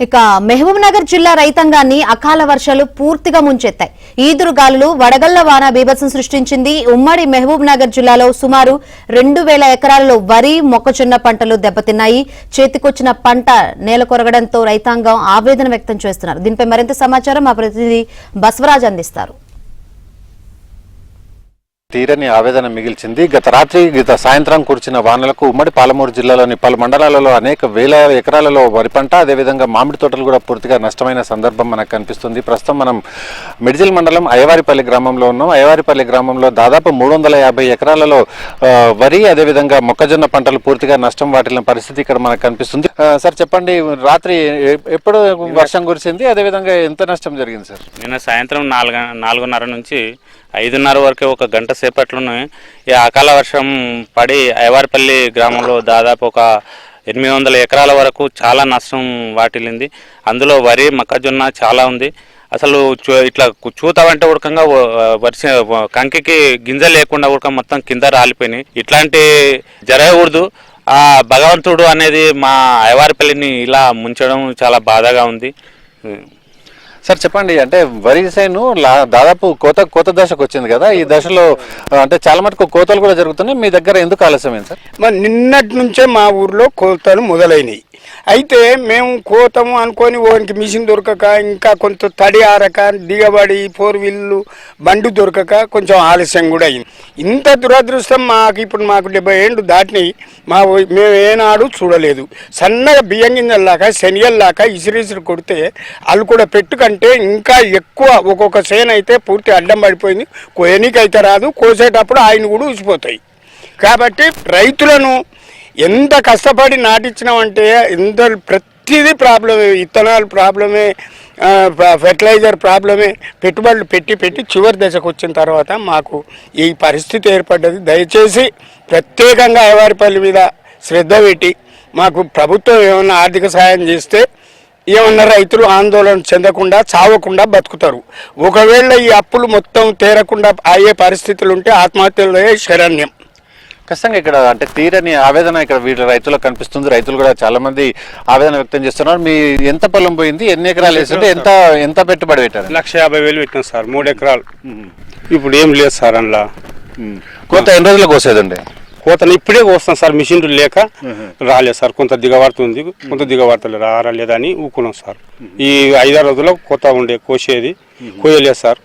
ఇక మహబూబ్ నగర్ జిల్లా రైతాంగాన్ని అకాల వర్షాలు పూర్తిగా ముంచెత్తాయి. ఈదురుగాలులు వడగళ్ల వాన బీభత్సం సృష్టించింది. ఉమ్మడి మహబూబ్ నగర్ జిల్లాలో సుమారు 2000 ఎకరాలలో వరి, మొక్కజొన్న పంటలు దెబ్బతిన్నాయి. చేతికొచ్చిన పంట నేలకొరగడంతో రైతాంగం ఆవేదన వ్యక్తం చేస్తున్నారు. దీనిపై మరింత సమాచారం మా ప్రతినిధి బసవరాజ్ అందిస్తారు. తీరని ఆవేదన మిగిల్చింది. గత సాయంత్రం కురిసిన వానలకు ఉమ్మడి పాలమూరు జిల్లాలోని పలు మండలాలలో అనేక వేల ఎకరాలలో వరి పంట, అదేవిధంగా మామిడి తోటలు కూడా పూర్తిగా నష్టమైన సందర్భం మనకు కనిపిస్తుంది. ప్రస్తుతం మనం మిడ్జిల్ మండలం అయ్యవారిపల్లి గ్రామంలో ఉన్నాం. అయ్యవారిపల్లి గ్రామంలో దాదాపు 350 ఎకరాలలో వరి, అదేవిధంగా మొక్కజొన్న పంటలు పూర్తిగా నష్టం వాటిల్లిన పరిస్థితి ఇక్కడ మనకు కనిపిస్తుంది. సార్ చెప్పండి, రాత్రి ఎప్పుడు వర్షం కురిసింది, అదేవిధంగా ఎంత నష్టం జరిగింది సార్? నిన్న సాయంత్రం 4:30 నుంచి 5:30 వరకు ఒక గంట సేపట్లోనే ఈ అకాల వర్షం పడి అయ్యవారిపల్లి గ్రామంలో దాదాపు ఒక 800 ఎకరాల వరకు చాలా నష్టం వాటిల్లింది. అందులో వరి, మొక్కజొన్న చాలా ఉంది. అసలు ఇట్లా చూతావంటే ఉడకంగా కంకికి గింజ లేకుండా ఉడక మొత్తం కింద రాలిపోయినాయి. ఇట్లాంటి జరగకూడదు. ఆ భగవంతుడు అనేది మా అయ్యవారిపల్లిని ఇలా ముంచడం చాలా బాధగా ఉంది. సార్ చెప్పండి, అంటే వరి సైను దాదాపు కోత దశకు వచ్చింది కదా, ఈ దశలో అంటే చాలా మటుకు కోతలు కూడా జరుగుతున్నాయి. మీ దగ్గర ఎందుకు ఆలస్యమైంది సార్? మరి నిన్నటి నుంచే మా ఊర్లో కోతలు మొదలైనవి. అయితే మేము కోతము అనుకొని ఓనికి మిషన్ దొరకక, ఇంకా కొంత తడి ఆరక, దిగబడి 4 వీళ్ళు బండి దొరకక కొంచెం ఆలస్యం కూడా అయింది. ఇంత దురదృష్టం ఇప్పుడు మాకు 70 ఏళ్ళు దాటినాయి. మేము ఏనాడు చూడలేదు. సన్నగా బియ్యం గింజల్లాక శనిగల్లాక ఇసిరిసిరి కొడితే వాళ్ళు కూడా పెట్టుకంటే ఇంకా ఎక్కువ ఒక్కొక్క చేను అయితే పూర్తి అడ్డం పడిపోయింది. కోయనికైతే రాదు, కోసేటప్పుడు ఆయన కూడా ఊసిపోతాయి. కాబట్టి రైతులను ఎంత కష్టపడి నాటించినామంటే ఎంత ప్రతిదీ ప్రాబ్లమే, విత్తనాలు ప్రాబ్లమే, ఫెర్టిలైజర్ ప్రాబ్లమే, పెట్టుబడులు పెట్టి చివరి దశకు వచ్చిన తర్వాత మాకు ఈ పరిస్థితి ఏర్పడ్డది. దయచేసి ప్రత్యేకంగా అయ్యవారిపల్లి మీద శ్రద్ధ పెట్టి మాకు ప్రభుత్వం ఏమన్నా ఆర్థిక సాయం చేస్తే ఏమన్నా రైతులు ఆందోళన చెందకుండా చావకుండా బతుకుతారు. ఒకవేళ ఈ అప్పులు మొత్తం తీరకుండా అయ్యే పరిస్థితులు ఉంటే ఆత్మహత్యలే శరణ్యం. ఖచ్చితంగా ఇక్కడ అంటే తీరని ఆవేదన ఇక్కడ వీళ్ళ రైతులకు కనిపిస్తుంది. రైతులు కూడా చాలా మంది ఆవేదన వ్యక్తం చేస్తున్నారు. మీ ఎంత పొలం పోయింది, ఎన్ని ఎకరాలు వేస్తుంటే ఎంత పెట్టుబడి పెట్టారు? 1,50,000 పెట్టాం సార్, 3 ఎకరాలు. ఇప్పుడు ఏం లేదు సార్ అందులో. కోత ఎన్ని రోజులకు కోసేదండి? కోతను ఇప్పుడే కోస్తాం సార్, మిషన్లు లేక రాలేదు సార్. కొంత దిగబడుతుంది, కొంత దిగబడతలేదు, రాలేదని ఊకున్నాం సార్. ఈ 5-6 రోజుల్లో కోత ఉండే కోసేది కోయలేదు సార్.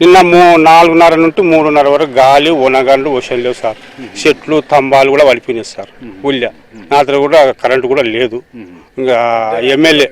నిన్న 4:30 నుండి 3:30 వరకు గాలి, వనగండ్లు వర్షం లేవు సార్. చెట్లు, స్తంభాలు కూడా పడిపోయినాయి సార్. ఊళ్ళో రాత్రి కూడా కరెంటు కూడా లేదు. ఇంకా ఎమ్మెల్యే